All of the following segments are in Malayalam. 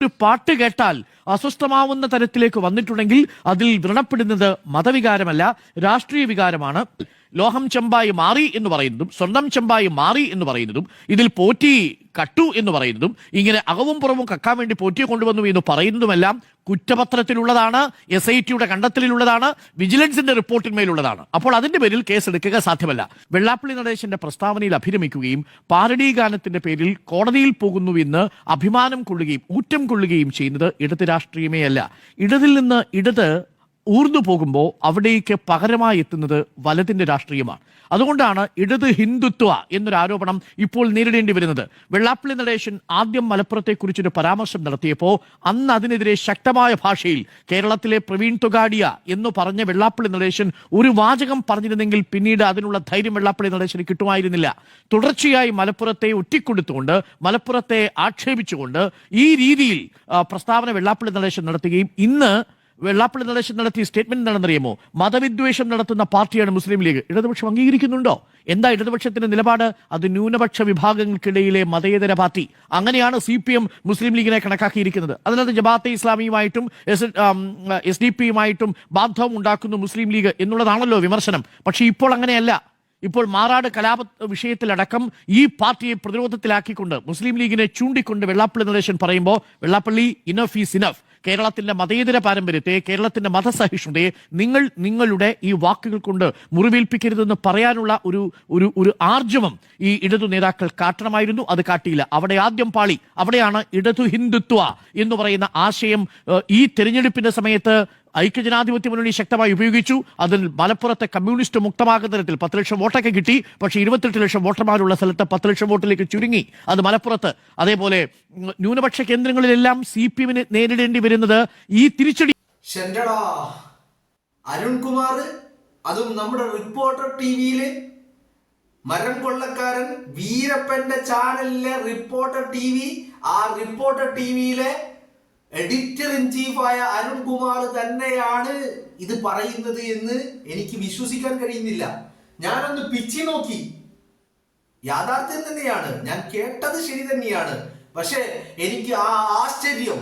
ഒരു പാട്ട് കേട്ടാൽ അസ്വസ്ഥമാവുന്ന തരത്തിലേക്ക് വന്നിട്ടുണ്ടെങ്കിൽ അതിൽ വ്രണപ്പെടുന്നത് മതവികാരമല്ല, രാഷ്ട്രീയ വികാരമാണ്. ലോഹം ചെമ്പായി മാറി എന്ന് പറയുന്നതും സ്വർണം ചെമ്പായി മാറി എന്ന് പറയുന്നതും ഇതിൽ പോറ്റി കട്ടു എന്ന് പറയുന്നതും ഇങ്ങനെ അകവും പുറവും കക്കാൻ വേണ്ടി പോറ്റിയെ കൊണ്ടുവന്നു എന്ന് പറയുന്നതുമെല്ലാം കുറ്റപത്രത്തിലുള്ളതാണ്, SITയുടെ കണ്ടെത്തലിലുള്ളതാണ്, വിജിലൻസിന്റെ റിപ്പോർട്ടിന്മേലുള്ളതാണ്. അപ്പോൾ അതിന്റെ പേരിൽ കേസെടുക്കുക സാധ്യമല്ല. വെള്ളാപ്പള്ളി നടേശന്റെ പ്രസ്താവനയിൽ അഭിരമിക്കുകയും പാരഡി ഗാനത്തിന്റെ പേരിൽ കോടതിയിൽ പോകുന്നുവെന്ന് അഭിമാനം കൊള്ളുകയും ഊറ്റം കൊള്ളുകയും ചെയ്യുന്നത് ഇടത് രാഷ്ട്രീയമേ അല്ല. ഇടതിൽ നിന്ന് ഇടത് ഊർന്നു പോകുമ്പോൾ അവിടേക്ക് പകരമായി എത്തുന്നത് വലതിന്റെ രാഷ്ട്രീയമാണ്. അതുകൊണ്ടാണ് ഇടത് ഹിന്ദുത്വ എന്നൊരു ആരോപണം ഇപ്പോൾ നേരിടേണ്ടി വരുന്നത്. വെള്ളാപ്പള്ളി നടേശൻ ആദ്യം മലപ്പുറത്തെക്കുറിച്ചൊരു പരാമർശം നടത്തിയപ്പോൾ അന്ന് അതിനെതിരെ ശക്തമായ ഭാഷയിൽ കേരളത്തിലെ പ്രവീൺ തൊഗാഡിയ എന്ന് പറഞ്ഞ വെള്ളാപ്പള്ളി നടേശൻ ഒരു വാചകം പറഞ്ഞിരുന്നെങ്കിൽ പിന്നീട് അതിനുള്ള ധൈര്യം വെള്ളാപ്പള്ളി നടേശന് കിട്ടുമായിരുന്നില്ല. തുടർച്ചയായി മലപ്പുറത്തെ ഒറ്റിക്കൊടുത്തുകൊണ്ട് മലപ്പുറത്തെ ആക്ഷേപിച്ചുകൊണ്ട് ഈ രീതിയിൽ പ്രസ്താവന വെള്ളാപ്പള്ളി നടേശൻ നടത്തുകയും ഇന്ന് വെള്ളാപ്പള്ളി നടേശൻ നടത്തിയ സ്റ്റേറ്റ്മെന്റ് എന്താണെന്നറിയാമോ? മതവിദ്വേഷം നടത്തുന്ന പാർട്ടിയാണ് മുസ്ലിം ലീഗ്. ഇടതുപക്ഷം അംഗീകരിക്കുന്നുണ്ടോ? എന്താ ഇടതുപക്ഷത്തിന്റെ നിലപാട്? അത് ന്യൂനപക്ഷ വിഭാഗങ്ങൾക്കിടയിലെ മതേതര പാർട്ടി. അങ്ങനെയാണ് CPM മുസ്ലിം ലീഗിനെ കണക്കാക്കിയിരിക്കുന്നത്. അതിനകത്ത് ജമാഅത്തെ ഇസ്ലാമിയുമായിട്ടും SDP ബാന്ധവം ഉണ്ടാക്കുന്നു മുസ്ലിം ലീഗ് എന്നുള്ളതാണല്ലോ വിമർശനം. പക്ഷേ ഇപ്പോൾ അങ്ങനെയല്ല. ഇപ്പോൾ മാറാട് കലാപ വിഷയത്തിലടക്കം ഈ പാർട്ടിയെ പ്രതിരോധത്തിലാക്കിക്കൊണ്ട് മുസ്ലിം ലീഗിനെ ചൂണ്ടിക്കൊണ്ട് വെള്ളാപ്പള്ളി നടേശൻ പറയുമ്പോൾ വെള്ളാപ്പള്ളി ഇനഫ് ഈസ് ഇനഫ്. കേരളത്തിന്റെ മതേതര പാരമ്പര്യത്തെ, കേരളത്തിന്റെ മതസഹിഷ്ണുതയെ നിങ്ങൾ നിങ്ങളുടെ ഈ വാക്കുകൾ കൊണ്ട് മുറിവേൽപ്പിക്കരുതെന്ന് പറയാനുള്ള ഒരു ആർജവം ഈ ഇടതു നേതാക്കൾ കാട്ടണമായിരുന്നു. അത് കാട്ടിയില്ല. അവിടെ ആദ്യം പാളി. അവിടെയാണ് ഇടതു ഹിന്ദുത്വ എന്ന് പറയുന്ന ആശയം ഈ തെരഞ്ഞെടുപ്പിന്റെ സമയത്ത് ഐക്യജനാധിപത്യ മുന്നണി ശക്തമായി ഉപയോഗിച്ചു. അതിൽ മലപ്പുറത്തെ കമ്മ്യൂണിസ്റ്റ് മുക്തമാകുന്ന തരത്തിൽ 10 ലക്ഷം വോട്ടൊക്കെ കിട്ടി. പക്ഷേ 28 ലക്ഷം വോട്ടർമാരുള്ള സ്ഥലത്ത് 10 ലക്ഷം വോട്ടിലേക്ക് ചുരുങ്ങി. അത് മലപ്പുറത്ത്. അതേപോലെ ന്യൂനപക്ഷ കേന്ദ്രങ്ങളിലെല്ലാം CPM നേരിടേണ്ടി വരുന്നത് ഈ തിരിച്ചടി. അരുൺകുമാർ, അതും നമ്മുടെ റിപ്പോർട്ടർ TVയില് മരം കൊള്ളക്കാരൻ വീരപ്പന്റെ ചാനലിലെ റിപ്പോർട്ടർ TV, ആ റിപ്പോർട്ടർ TVയിലെ എഡിറ്റർ ഇൻ ചീഫായ അരുൺകുമാർ തന്നെയാണ് ഇത് പറയുന്നത് എന്ന് എനിക്ക് വിശ്വസിക്കാൻ കഴിയുന്നില്ല. ഞാനൊന്ന് പിച്ചി നോക്കി. യാഥാർത്ഥ്യം തന്നെയാണ്. ഞാൻ കേട്ടത് ശരി തന്നെയാണ്. പക്ഷെ എനിക്ക് ആ ആശ്ചര്യം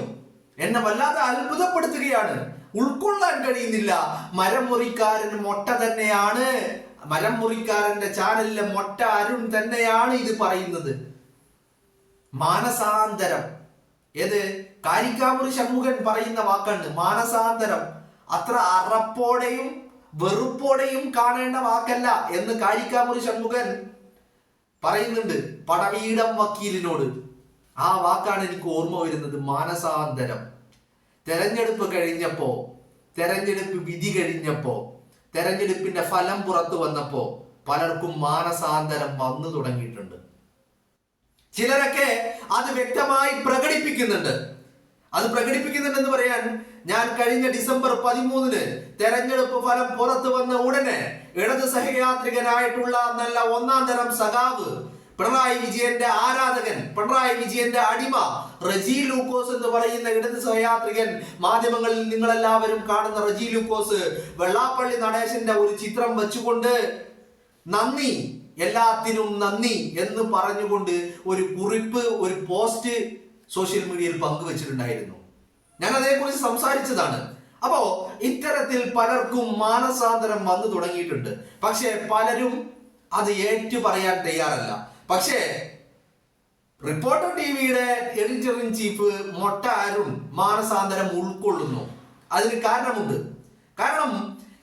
എന്നെ വല്ലാതെ അത്ഭുതപ്പെടുത്തുകയാണ്. ഉൾക്കൊള്ളാൻ കഴിയുന്നില്ല. മരം മുറിക്കാരൻ മൊട്ട തന്നെയാണ്, മരം മുറിക്കാരന്റെ ചാനലിലെ മൊട്ട അരുൺ തന്നെയാണ് ഇത് പറയുന്നത്. മാനസാന്തരം. ഏത് കാരിക്കാമുറി ഷൺമുഖൻ പറയുന്ന വാക്കാണ് മാനസാന്തരം. അത്ര അറപ്പോടെയും വെറുപ്പോടെയും കാണേണ്ട വാക്കല്ല എന്ന് കാരിക്കാമുറി ഷൺമുഖൻ പറയുന്നുണ്ട് പടവീടം വക്കീലിനോട്. ആ വാക്കാണ് എനിക്ക് ഓർമ്മ വരുന്നത്, മാനസാന്തരം. തെരഞ്ഞെടുപ്പ് കഴിഞ്ഞപ്പോ, തെരഞ്ഞെടുപ്പ് വിധി കഴിഞ്ഞപ്പോ, തെരഞ്ഞെടുപ്പിന്റെ ഫലം പുറത്തു വന്നപ്പോ പലർക്കും മാനസാന്തരം വന്നു തുടങ്ങിയിട്ടുണ്ട്. ചിലരൊക്കെ അത് വ്യക്തമായി പ്രകടിപ്പിക്കുന്നുണ്ട്. അത് പ്രകടിപ്പിക്കുന്നുണ്ടെന്ന് പറയാൻ ഞാൻ കഴിഞ്ഞ ഡിസംബർ 13 തെരഞ്ഞെടുപ്പ് ഫലം പുറത്തു വന്ന ഉടനെ ഇടത് സഹയാത്രികനായിട്ടുള്ള നല്ല ഒന്നാം തരം സഖാവ്, പിണറായി വിജയന്റെ ആരാധകൻ, പിണറായി വിജയന്റെ അടിമ റജി ലൂക്കോസ് എന്ന് പറയുന്ന ഇടത് സഹയാത്രികൻ, മാധ്യമങ്ങളിൽ നിങ്ങളെല്ലാവരും കാണുന്ന റജി ലൂക്കോസ് വെള്ളാപ്പള്ളി നടേശന്റെ ഒരു ചിത്രം വെച്ചുകൊണ്ട് നന്ദി, എല്ലാത്തിനും നന്ദി എന്ന് പറഞ്ഞുകൊണ്ട് ഒരു കുറിപ്പ്, ഒരു പോസ്റ്റ് സോഷ്യൽ മീഡിയയിൽ പങ്കുവച്ചിട്ടുണ്ടായിരുന്നു. ഞാൻ അതേക്കുറിച്ച് സംസാരിച്ചതാണ്. അപ്പോ ഇത്തരത്തിൽ പലർക്കും മാനസാന്തരം വന്നു തുടങ്ങിയിട്ടുണ്ട്. പക്ഷെ പലരും അത് ഏറ്റു പറയാൻ തയ്യാറല്ല. പക്ഷേ റിപ്പോർട്ടർ TVയുടെ എഡിറ്റർ ഇൻ ചീഫ് മൊട്ട അരുൺ മാനസാന്തരം ഉൾക്കൊള്ളുന്നു. അതിന് കാരണമുണ്ട്. കാരണം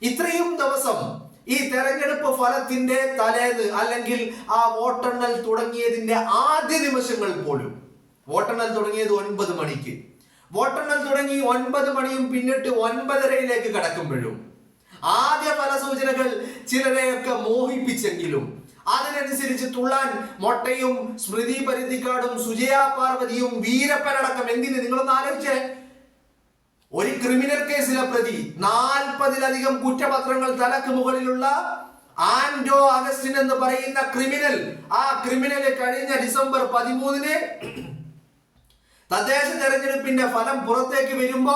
ഇത്രയും ദിവസം ഈ തെരഞ്ഞെടുപ്പ് ഫലത്തിന്റെ തലേന്ന് അല്ലെങ്കിൽ ആ വോട്ടെണ്ണൽ തുടങ്ങിയതിന്റെ ആദ്യ നിമിഷങ്ങൾ പോലും, വോട്ടെണ്ണൽ തുടങ്ങിയത് 9 മണിക്ക്, വോട്ടെണ്ണൽ തുടങ്ങി 9 മണിയും പിന്നിട്ട് 9:30 കടക്കുമ്പോഴും ആദ്യ ഫലസൂചനകൾ ചിലരെയൊക്കെ മോഹിപ്പിച്ചെങ്കിലും അതിനനുസരിച്ച് തുള്ളാൻ മൊട്ടയും സ്മൃതി പരുത്തിക്കാടും സുജയ പാർവതിയും വീരപ്പനടക്കം എന്തിന് നിങ്ങളൊന്ന് ആലോചിച്ചേ. ഒരു ക്രിമിനൽ കേസിലെ പ്രതി, 40-ലധികം കുറ്റപത്രങ്ങൾ തലക്ക് മുകളിലുള്ള ആൻഡോ അഗസ്റ്റിൻ എന്ന് പറയുന്ന ക്രിമിനൽ, ആ ക്രിമിനൽ കഴിഞ്ഞ ഡിസംബർ 13 തദ്ദേശ തെരഞ്ഞെടുപ്പിന്റെ ഫലം പുറത്തേക്ക് വരുമ്പോ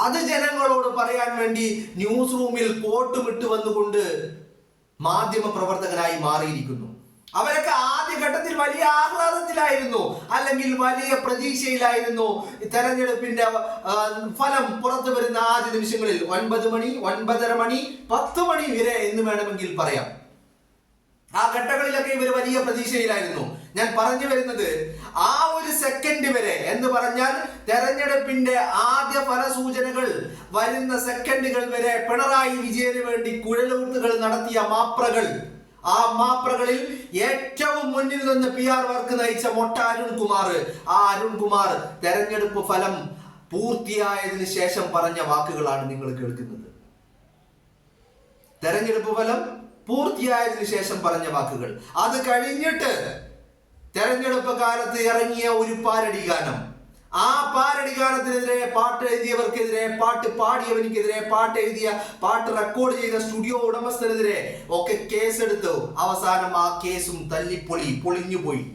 അത് ജനങ്ങളോട് പറയാൻ വേണ്ടി ന്യൂസ് റൂമിൽ കോട്ടുമിട്ട് വന്നുകൊണ്ട് മാധ്യമ പ്രവർത്തകനായി മാറിയിരിക്കുന്നു. അവരൊക്കെ ആദ്യഘട്ടത്തിൽ വലിയ ആഹ്ലാദത്തിലായിരുന്നു, അല്ലെങ്കിൽ വലിയ പ്രതീക്ഷയിലായിരുന്നു. തെരഞ്ഞെടുപ്പിന്റെ ഫലം പുറത്തു വരുന്ന ആദ്യ നിമിഷങ്ങളിൽ 9 മണി, 9:30 മണി, 10 മണി വരെ എന്ന് വേണമെങ്കിൽ പറയാം. ആ ഘട്ടങ്ങളിലൊക്കെ ഇവർ വലിയ പ്രതീക്ഷയിലായിരുന്നു. ഞാൻ പറഞ്ഞു വരുന്നത് ആ ഒരു സെക്കൻഡ് വരെ എന്ന് പറഞ്ഞാൽ തെരഞ്ഞെടുപ്പിന്റെ ആദ്യ ഫലസൂചനകൾ വരുന്ന സെക്കൻഡുകൾ വരെ പിണറായി വിജയന് വേണ്ടി കുഴലൂത്തുകൾ നടത്തിയ മാപ്രകൾ, ആ മാപ്രകളിൽ ഏറ്റവും മുന്നിൽ നിന്ന് PR വർക്ക് നയിച്ച മൊട്ട അരുൺകുമാർ, ആ അരുൺകുമാർ തെരഞ്ഞെടുപ്പ് ഫലം പൂർത്തിയായതിനു ശേഷം പറഞ്ഞ വാക്കുകളാണ് നിങ്ങൾ കേൾക്കുന്നത്. തെരഞ്ഞെടുപ്പ് ഫലം പൂർത്തിയായതിനു ശേഷം പറഞ്ഞ വാക്കുകൾ. അത് കഴിഞ്ഞിട്ട് തെരഞ്ഞെടുപ്പ് കാലത്ത് ഇറങ്ങിയ ഒരു പാരടി ഗാനം, ആ പാരടി ഗാനത്തിനെതിരെ, പാട്ട് എഴുതിയവർക്കെതിരെ, പാട്ട് പാടിയവനിക്കെതിരെ, പാട്ട് എഴുതിയ, പാട്ട് റെക്കോർഡ് ചെയ്ത സ്റ്റുഡിയോ ഉടമസ്ഥനെതിരെ ഒക്കെ കേസെടുത്തു. അവസാനം ആ കേസും പൊളിഞ്ഞുപോയി.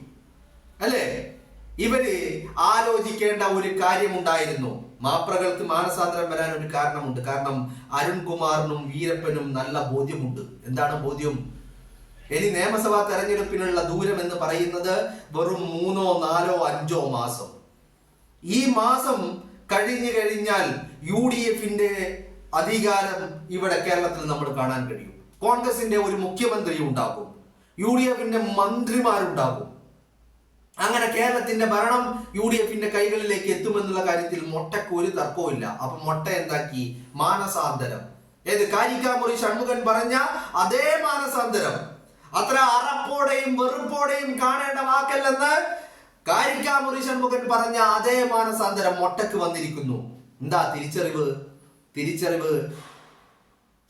അല്ലേ? ഇവര് ആലോചിക്കേണ്ട ഒരു കാര്യമുണ്ടായിരുന്നു. മാപ്രകൾക്ക് മാനസാന്തരം വരാൻ ഒരു കാരണമുണ്ട്. കാരണം അരുൺകുമാറിനും വീരപ്പനും നല്ല ബോധ്യമുണ്ട്. എന്താണ് ബോധ്യം? ഇനി നിയമസഭാ തെരഞ്ഞെടുപ്പിനുള്ള ദൂരം എന്ന് പറയുന്നത് വെറും 3, 4, 5 മാസം. ഈ മാസം കഴിഞ്ഞു കഴിഞ്ഞാൽ UDFന്റെ അധികാരം ഇവിടെ കേരളത്തിൽ നമ്മൾ കാണാൻ കഴിയും. കോൺഗ്രസിന്റെ ഒരു മുഖ്യമന്ത്രി ഉണ്ടാകും, UDFന്റെ മന്ത്രിമാരുണ്ടാകും. അങ്ങനെ കേരളത്തിന്റെ ഭരണം UDFന്റെ കൈകളിലേക്ക് എത്തുമെന്നുള്ള കാര്യത്തിൽ മൊട്ടയ്ക്ക് ഒരു തർക്കവും. അപ്പൊ മൊട്ട എന്താക്കി? മാനസാന്തരം. ഏത് കാരിക്കാമുറി ഷൺമുഖൻ പറഞ്ഞ അതേ മാനസാന്തരം, അത്ര അറപ്പോടെയും വെറുപ്പോടെയും കാണേണ്ട വാക്കല്ലെന്ന് കാരിക്കാമുറി ഷൺമുഖൻ പറഞ്ഞ അതേ മാനസാന്തരം മൊട്ടയ്ക്ക് വന്നിരിക്കുന്നു. എന്താ തിരിച്ചറിവ്?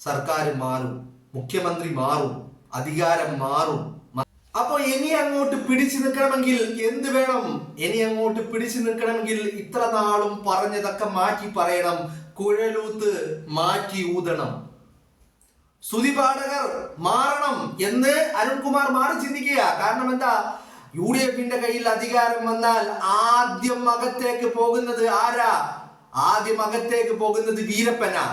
സർക്കാർ മാറും, മുഖ്യമന്ത്രി മാറും, അധികാരം മാറും. അപ്പൊ ഇനി അങ്ങോട്ട് പിടിച്ചു നിൽക്കണമെങ്കിൽ എന്ത് വേണം? ഇനി അങ്ങോട്ട് പിടിച്ചു നിൽക്കണമെങ്കിൽ ഇത്ര നാളും പറഞ്ഞതൊക്കെ മാറ്റി പറയണം. കുഴലൂത്ത് മാറ്റി ഊതണം. സ്തുതിപാഠകർ മാറണം എന്ന് അരുൺകുമാർ മാറി ചിന്തിക്കുക. കാരണം എന്താ? UDFന്റെ കയ്യിൽ അധികാരം വന്നാൽ ആദ്യം അകത്തേക്ക് പോകുന്നത് ആരാ? ആദ്യം അകത്തേക്ക് പോകുന്നത് വീരപ്പനാ,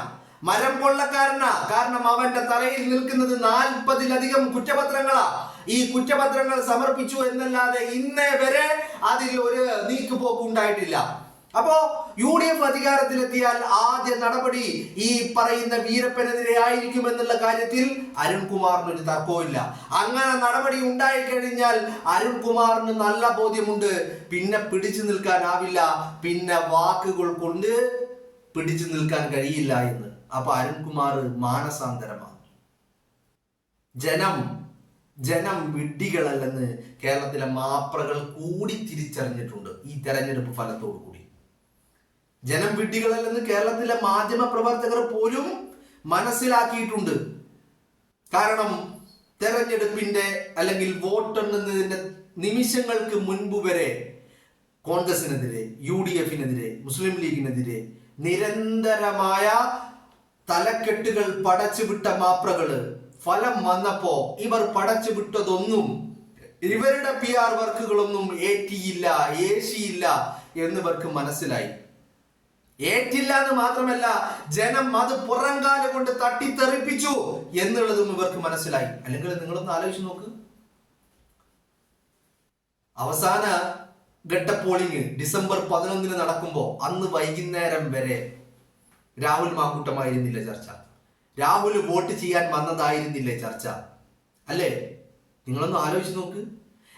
മരം കൊള്ളക്കാരനാ. കാരണം അവന്റെ തലയിൽ നിൽക്കുന്നത് 40-ലധികം കുറ്റപത്രങ്ങളാ. ഈ കുറ്റപത്രങ്ങൾ സമർപ്പിച്ചു എന്നല്ലാതെ ഇന്നേ വരെ അതിൽ ഒരു നീക്കുപോക്ക് ഉണ്ടായിട്ടില്ല. അപ്പോ UDF അധികാരത്തിലെത്തിയാൽ ആദ്യ നടപടി ഈ പറയുന്ന വീരപ്പനെതിരെ ആയിരിക്കുമെന്നുള്ള കാര്യത്തിൽ അരുൺകുമാറിന് ഒരു തർക്കവുമില്ല. അങ്ങനെ നടപടി ഉണ്ടായിക്കഴിഞ്ഞാൽ അരുൺകുമാറിന് നല്ല ബോധ്യമുണ്ട്, പിന്നെ പിടിച്ചു നിൽക്കാനാവില്ല, പിന്നെ വാക്കുകൾ കൊണ്ട് പിടിച്ചു നിൽക്കാൻ കഴിയില്ല എന്ന്. അപ്പൊ അരുൺകുമാർ മാനസാന്തരമാണ്. ജനം വിഡ്ഢികളല്ലെന്ന് കേരളത്തിലെ മാപ്രകൾ കൂടി തിരിച്ചറിഞ്ഞിട്ടുണ്ട് ഈ തെരഞ്ഞെടുപ്പ് ഫലത്തോടു കൂടി. ജനം വിഡ്ഢികളല്ലെന്ന് കേരളത്തിലെ മാധ്യമ പ്രവർത്തകർ പോലും മനസ്സിലാക്കിയിട്ടുണ്ട്. കാരണം തെരഞ്ഞെടുപ്പിന്റെ അല്ലെങ്കിൽ വോട്ടെണ്ണുന്നതിന്റെ നിമിഷങ്ങൾക്ക് മുൻപ് വരെ കോൺഗ്രസിനെതിരെ, UDFനെതിരെ, മുസ്ലിം ലീഗിനെതിരെ നിരന്തരമായ തലക്കെട്ടുകൾ പടച്ചുവിട്ട മാപ്രകള് ഫലം വന്നപ്പോ ഇവർ പടച്ചുവിട്ടതൊന്നും, ഇവരുടെ PR വർക്കുകളൊന്നും ഏശിയില്ല എന്നിവർക്ക് മനസ്സിലായി. ഏറ്റില്ല എന്ന് മാത്രമല്ല, ജനം അത് പുറംകാല കൊണ്ട് തട്ടിത്തെറിപ്പിച്ചു എന്നുള്ളതും ഇവർക്ക് മനസ്സിലായി. അല്ലെങ്കിൽ നിങ്ങളൊന്ന് ആലോചിച്ച് നോക്ക്. അവസാന ഘട്ട പോളിംഗ് ഡിസംബർ 11 നടക്കുമ്പോ അന്ന് വൈകുന്നേരം വരെ രാഹുൽ മാക്കൂട്ടമായിരുന്നില്ല ചർച്ച. രാഹുൽ വോട്ട് ചെയ്യാൻ വന്നതായിരുന്നില്ലേ ചർച്ച? അല്ലേ? നിങ്ങളൊന്ന് ആലോചിച്ച് നോക്ക്.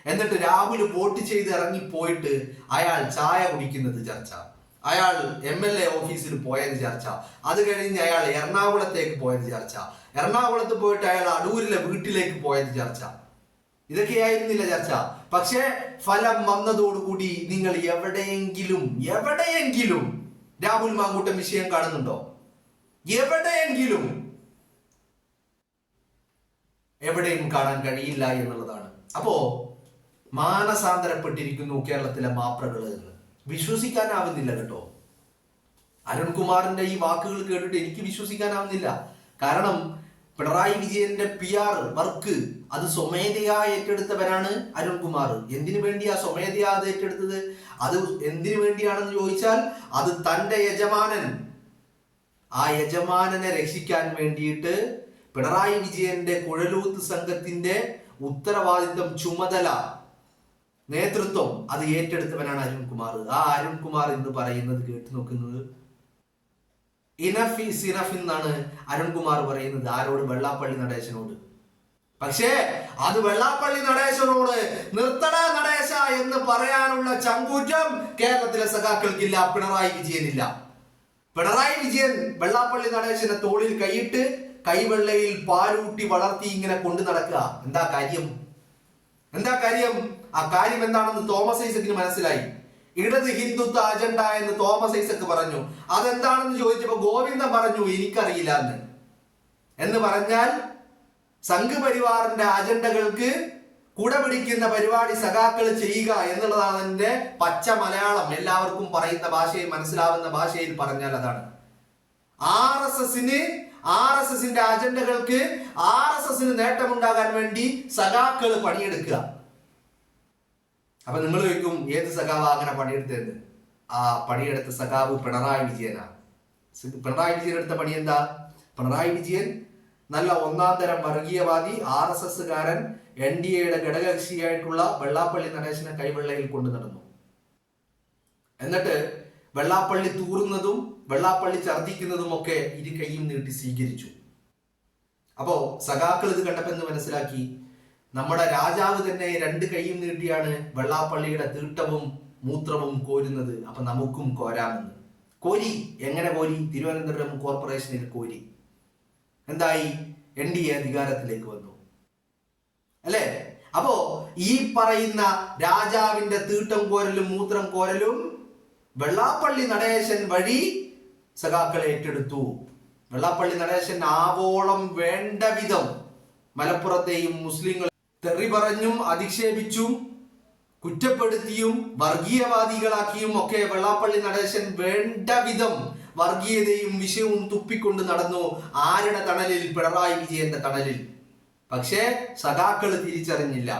എന്നിട്ട് രാഹുൽ വോട്ട് ചെയ്ത് ഇറങ്ങിപ്പോയിട്ട് അയാൾ ചായ കുടിക്കുന്നത് ചർച്ച, അയാൾ MLA ഓഫീസിൽ പോയത് ചർച്ച, അത് കഴിഞ്ഞ് അയാൾ എറണാകുളത്തേക്ക് പോയത് ചർച്ച, എറണാകുളത്ത് പോയിട്ട് അയാൾ അടൂരിലെ വീട്ടിലേക്ക് പോയത് ചർച്ച. ഇതൊക്കെയായിരുന്നില്ല ചർച്ച. പക്ഷേ ഫലം വന്നതോടുകൂടി നിങ്ങൾ എവിടെയെങ്കിലും രാഹുൽ മാങ്കൂട്ടം വിഷയം കാണുന്നുണ്ടോ? എവിടെയും കാണാൻ കഴിയില്ല എന്നുള്ളതാണ്. അപ്പോ മാനസാന്തരപ്പെട്ടിരിക്കുന്നു കേരളത്തിലെ മാപ്രകള് എന്ന് വിശ്വസിക്കാനാവുന്നില്ല കേട്ടോ. അരുൺകുമാറിന്റെ ഈ വാക്കുകൾ കേട്ടിട്ട് എനിക്ക് വിശ്വസിക്കാനാവുന്നില്ല. കാരണം പിണറായി വിജയന്റെ PR വർക്ക് അത് സ്വമേധയാ ഏറ്റെടുത്തവരാണ് അരുൺകുമാർ. എന്തിനു വേണ്ടിയാ സ്വമേധയാ അത് ഏറ്റെടുത്തത്? അത് എന്തിനു വേണ്ടിയാണെന്ന് ചോദിച്ചാൽ അത് തന്റെ ആ യജമാനനെ രക്ഷിക്കാൻ വേണ്ടിയിട്ട് പിണറായി വിജയന്റെ കുഴലൂത്ത് സംഘത്തിന്റെ ഉത്തരവാദിത്വം, ചുമതല, നേതൃത്വം അത് ഏറ്റെടുത്തവനാണ് അരുൺകുമാർ. ആ അരുൺകുമാർ എന്ന് പറയുന്നത് കേട്ടു നോക്കുന്നത് ഇനഫ് ഈസ് ഇനഫ് എന്നാണ് അരുൺകുമാർ പറയുന്നത്. ആരോട്? വെള്ളാപ്പള്ളി നടേശനോട്. പക്ഷേ അത് വെള്ളാപ്പള്ളി നടേശനോട് നിർത്തട നടേശ എന്ന് പറയാനുള്ള ചങ്കൂറ്റം കേരളത്തിലെ സഖാക്കൾക്കില്ല, പിണറായി വിജയനില്ല. പിണറായി വിജയൻ വെള്ളാപ്പള്ളി നടേശനെ തോളിൽ കൈയിട്ട് കൈവെള്ളയിൽ പാലൂട്ടി വളർത്തി ഇങ്ങനെ കൊണ്ടു നടക്കുക. എന്താ കാര്യം? എന്താ കാര്യം? ആ കാര്യം എന്താണെന്ന് തോമസ് ഐസക്കിന് മനസ്സിലായി. ഇടത് ഹിന്ദുത്വ അജണ്ട എന്ന് തോമസ് ഐസക്ക് പറഞ്ഞു. അതെന്താണെന്ന് ചോദിച്ചപ്പോ ഗോവിന്ദൻ പറഞ്ഞു എനിക്കറിയില്ല എന്ന് പറഞ്ഞാൽ സംഘപരിവാറിന്റെ അജണ്ടകൾക്ക് കുടപിടിക്കുന്ന പരിപാടി സഖാക്കൾ ചെയ്യുക എന്നുള്ളതാണ് അതിന്റെ പച്ച മലയാളം. എല്ലാവർക്കും പറയുന്ന ഭാഷയിൽ, മനസ്സിലാവുന്ന ഭാഷയിൽ പറഞ്ഞാൽ അതാണ്. ആർ എസ് എസിന്റെ അജണ്ടകൾക്ക്, RSS നേട്ടമുണ്ടാകാൻ വേണ്ടി സഖാക്കൾ പണിയെടുക്കുക. അപ്പൊ നിങ്ങൾ ചോദിക്കും ഏത് സഖാവ് അങ്ങനെ പണിയെടുത്തത്? ആ പണിയെടുത്ത സഖാവ് പിണറായി വിജയനാണ്. പിണറായി വിജയൻ എടുത്ത പണി എന്താ? പിണറായി വിജയൻ നല്ല ഒന്നാം തരം വർഗീയവാദി, RSSകാരൻ, NDAയുടെ ഘടകകക്ഷിയായിട്ടുള്ള വെള്ളാപ്പള്ളി നടേശനെ കൈവെള്ളയിൽ കൊണ്ടു നടന്നു. എന്നിട്ട് വെള്ളാപ്പള്ളി തൂറുന്നതും വെള്ളാപ്പള്ളി ഛർദ്ദിക്കുന്നതും ഒക്കെ ഇരു കൈയും നീട്ടി സ്വീകരിച്ചു. അപ്പോ സഖാക്കൾ ഇത് കണ്ടപ്പോ എന്ന് മനസ്സിലാക്കി, നമ്മുടെ രാജാവ് തന്നെ രണ്ട് കൈയും നീട്ടിയാണ് വെള്ളാപ്പള്ളിയുടെ തീട്ടവും മൂത്രവും കോരുന്നത്, അപ്പൊ നമുക്കും കോരാമെന്ന്. കോരി. എങ്ങനെ കോരി? തിരുവനന്തപുരം കോർപ്പറേഷനിൽ കോരി. എന്തായി? NDA അധികാരത്തിലേക്ക് വന്നു അല്ലേ? അപ്പോ ഈ പറയുന്ന രാജാവിന്റെ തീട്ടം കോരലും മൂത്രം കോരലും വെള്ളാപ്പള്ളി നടേശൻ വഴി സഖാക്കളെ ഏറ്റെടുത്തു. വെള്ളാപ്പള്ളി നടേശൻ ആവോളം വേണ്ട വിധം മലപ്പുറത്തെയും മുസ്ലിങ്ങളെ തെറി പറഞ്ഞും അധിക്ഷേപിച്ചും കുറ്റപ്പെടുത്തിയും വർഗീയവാദികളാക്കിയും ഒക്കെ വെള്ളാപ്പള്ളി നടേശൻ വേണ്ട വിധം വർഗീയതയും വിഷയവും തുപ്പിക്കൊണ്ട് നടന്നു. ആരുടെ തണലിൽ? പിണറായി വിജയന്റെ തണലിൽ. പക്ഷേ സഖാക്കള് തിരിച്ചറിഞ്ഞില്ല.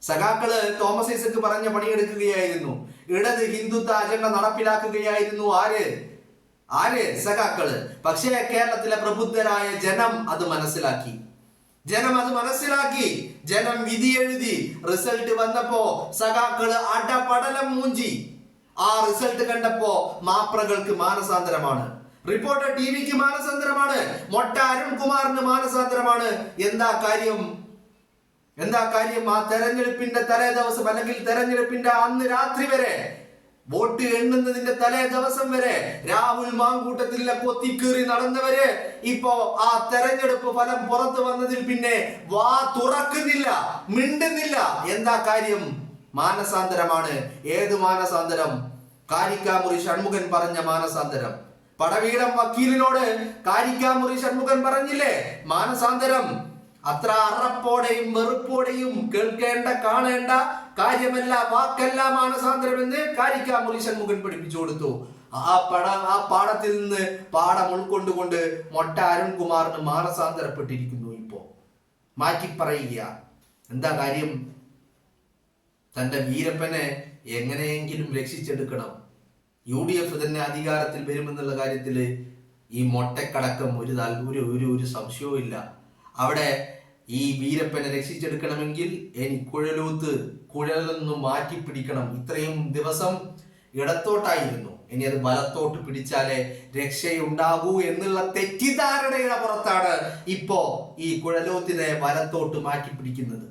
സഖാക്കള് തോമസ് ഐസക്ക് പറഞ്ഞ പണിയെടുക്കുകയായിരുന്നു. ഇടത് ഹിന്ദുത്വ അജണ്ട നടപ്പിലാക്കുകയായിരുന്നു. ആര്? സഖാക്കള്. പക്ഷേ കേരളത്തിലെ പ്രബുദ്ധരായ ജനം അത് മനസ്സിലാക്കി. ജനം വിധി എഴുതി. റിസൾട്ട് വന്നപ്പോ സഖാക്കള് അടപടലം മൂഞ്ചി. ആ റിസൾട്ട് കണ്ടപ്പോ മാപ്രകൾക്ക് മാനസാന്തരമാണ്, റിപ്പോർട്ടർ TVക്ക് മാനസാന്തരമാണ്, മൊട്ട അരുൺകുമാറിന് മാനസാന്തരമാണ്. എന്താ കാര്യം? ആ തെരഞ്ഞെടുപ്പിന്റെ തലേ ദിവസം, അല്ലെങ്കിൽ തെരഞ്ഞെടുപ്പിന്റെ അന്ന് രാത്രി വരെ, വോട്ട് എണ്ണുന്നതിന്റെ തലേ ദിവസം വരെ രാഹുൽ മാങ്കൂട്ടത്തിലെ കൊത്തിക്കേറി നടന്നവര് ഇപ്പോ ആ തെരഞ്ഞെടുപ്പ് ഫലം പുറത്തു വന്നതിൽ പിന്നെ വാ തുറക്കുന്നില്ല, മിണ്ടുന്നില്ല. എന്താ കാര്യം? മാനസാന്തരമാണ്. ഏത് മാനസാന്തരം? കാരിക്കാമുറി ഷൺമുഖൻ പറഞ്ഞ മാനസാന്തരം. പടവീടം വക്കീലിനോട് കാരിക്കാമുറി ഷൺമുഖൻ പറഞ്ഞില്ലേ മാനസാന്തരം? അത്ര അറപ്പോടെയും വെറുപ്പോടെയും കേൾക്കേണ്ട, കാണേണ്ട കാര്യമല്ല, വാക്കല്ല മാനസാന്തരം എന്ന് കാരിക്കാമുറി ഷൺമുഖൻ പഠിപ്പിച്ചു കൊടുത്തു. ആ പാഠത്തിൽ നിന്ന് പാഠം ഉൾക്കൊണ്ടുകൊണ്ട് മൊട്ട അരുൺകുമാറിന് മാനസാന്തരപ്പെട്ടിരിക്കുന്നു. ഇപ്പോ മാറ്റി പറയുക. എന്താ കാര്യം? തന്റെ വീരപ്പനെ എങ്ങനെയെങ്കിലും രക്ഷിച്ചെടുക്കണം. UDF തന്നെ അധികാരത്തിൽ വരുമെന്നുള്ള കാര്യത്തില് ഈ മൊട്ടക്കടക്കം ഒരു സംശയവും ഇല്ല. അവിടെ ഈ വീരപ്പനെ രക്ഷിച്ചെടുക്കണമെങ്കിൽ കുഴലൊന്ന് മാറ്റി പിടിക്കണം. ഇത്രയും ദിവസം ഇടത്തോട്ടായിരുന്നു, ഇനി അത് വലത്തോട്ട് പിടിച്ചാലേ രക്ഷയുണ്ടാകൂ എന്നുള്ള തെറ്റിദ്ധാരണയുടെ പുറത്താണ് ഇപ്പോ ഈ കുഴലോത്തിനെ വലത്തോട്ട് മാറ്റി പിടിക്കുന്നത്.